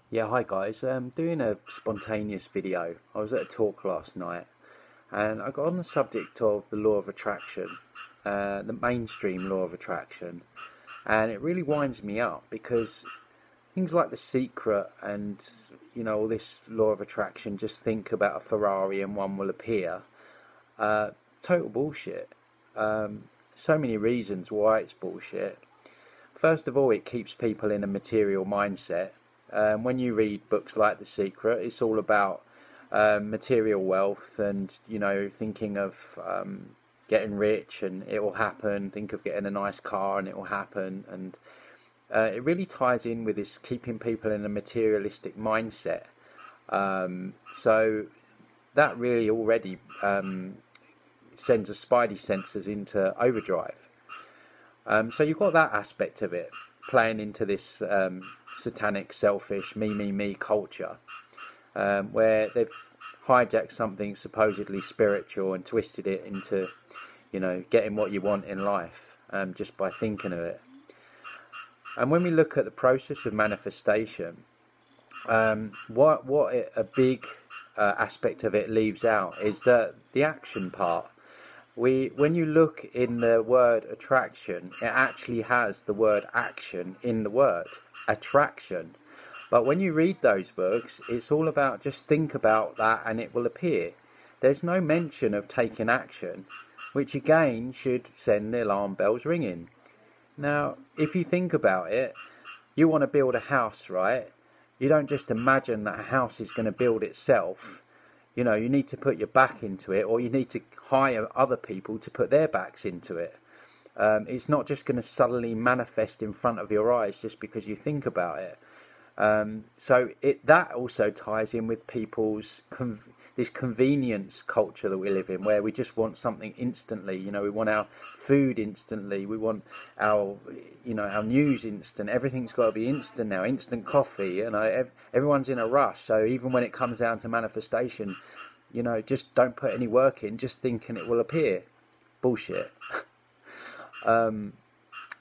Yeah, hi guys. I'm doing a spontaneous video. I was at a talk last night and I got on the subject of the law of attraction, the mainstream law of attraction, and it really winds me up because things like The Secret and all this law of attraction, just think about a Ferrari and one will appear. Total bullshit. So many reasons why it's bullshit. First of all, it keeps people in a material mindset. When you read books like The Secret, it's all about material wealth and, thinking of getting rich and it will happen. Think of getting a nice car and it will happen. And it really ties in with this keeping people in a materialistic mindset. So that really already sends a spidey sensors into overdrive. So you've got that aspect of it playing into this satanic, selfish, me culture, where they've hijacked something supposedly spiritual and twisted it into, getting what you want in life, just by thinking of it. And when we look at the process of manifestation, a big aspect of it leaves out is that the action part. When you look in the word attraction, it actually has the word action in the word attraction. But when you read those books, it's all about just think about that and it will appear. There's no mention of taking action, which again should send the alarm bells ringing. Now, if you think about it, you want to build a house, right? You don't just imagine that a house is going to build itself. You need to put your back into it, or you need to hire other people to put their backs into it. It's not just going to suddenly manifest in front of your eyes just because you think about it. That also ties in with people's this convenience culture that we live in, where we just want something instantly. We want our food instantly. We want our news instant. Everything's got to be instant now. Instant coffee. Everyone's in a rush. So even when it comes down to manifestation, just don't put any work in. Just thinking it will appear. Bullshit. And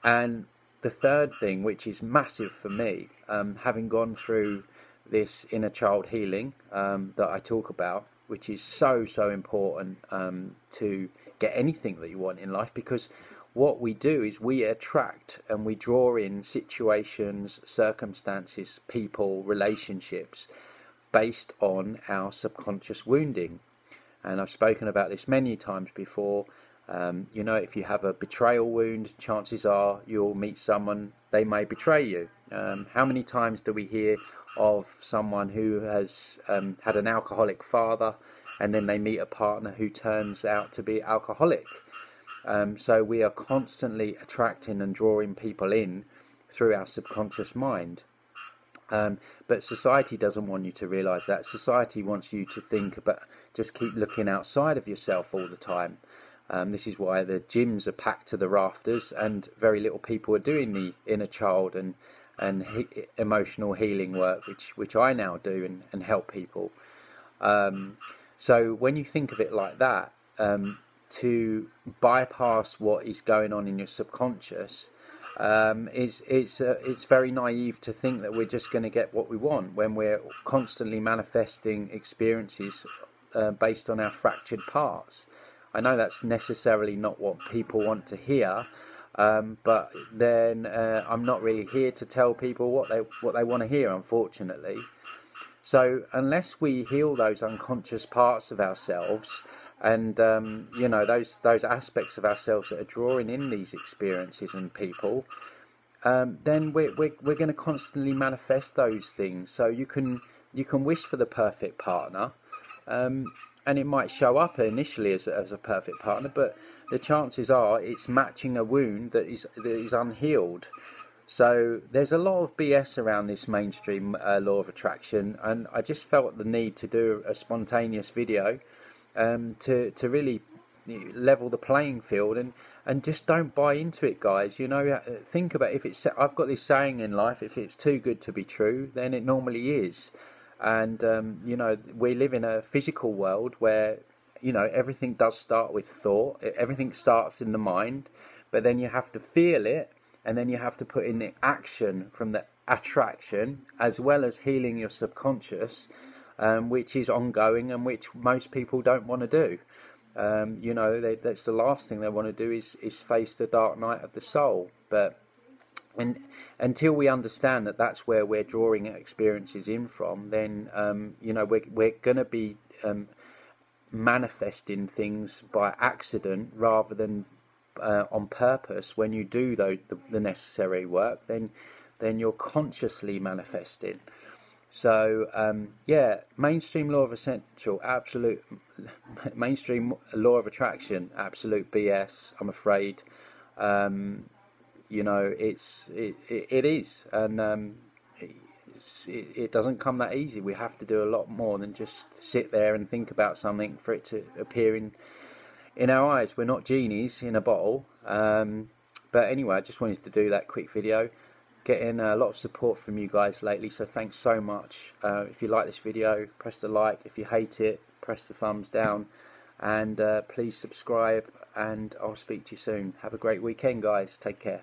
the third thing, which is massive for me, having gone through this inner child healing that I talk about, which is so important to get anything that you want in life, because what we do is we attract and we draw in situations, circumstances, people, relationships based on our subconscious wounding. And I've spoken about this many times before. If you have a betrayal wound, chances are you'll meet someone, they may betray you. How many times do we hear of someone who has had an alcoholic father and then they meet a partner who turns out to be alcoholic? So we are constantly attracting and drawing people in through our subconscious mind. But society doesn't want you to realise that. Society wants you to think about, just keep looking outside of yourself all the time. This is why the gyms are packed to the rafters and very little people are doing the inner child and emotional healing work, which I now do and help people. So when you think of it like that, to bypass what is going on in your subconscious, it's very naive to think that we're just going to get what we want when we're constantly manifesting experiences based on our fractured parts. I know that's necessarily not what people want to hear, but then I'm not really here to tell people what they want to hear, unfortunately. So unless we heal those unconscious parts of ourselves and those aspects of ourselves that are drawing in these experiences and people, then we're going to constantly manifest those things. So you can wish for the perfect partner. And it might show up initially as a perfect partner, but the chances are it's matching a wound that is unhealed. So there's a lot of BS around this mainstream law of attraction, and I just felt the need to do a spontaneous video to really level the playing field and just don't buy into it, guys. Think about I've got this saying in life: if it's too good to be true, then it normally is. And we live in a physical world where everything does start with thought. Everything starts in the mind, but then you have to feel it, and then you have to put in the action from attraction, as well as healing your subconscious, which is ongoing and which most people don't want to do. You know, that's the last thing they want to do is face the dark night of the soul. But until we understand that that's where we're drawing experiences in from, then you know, we're going to be manifesting things by accident rather than on purpose. When you do the necessary work, then you're consciously manifesting. So yeah, mainstream law of essential, absolute mainstream law of attraction, absolute BS, I'm afraid. You know, it is, and it doesn't come that easy. We have to do a lot more than just sit there and think about something for it to appear in our eyes. We're not genies in a bottle. But anyway, I just wanted to do that quick video. Getting a lot of support from you guys lately, so thanks so much. If you like this video, press the like. If you hate it, press the thumbs down, and please subscribe, and I'll speak to you soon. Have a great weekend, guys. Take care.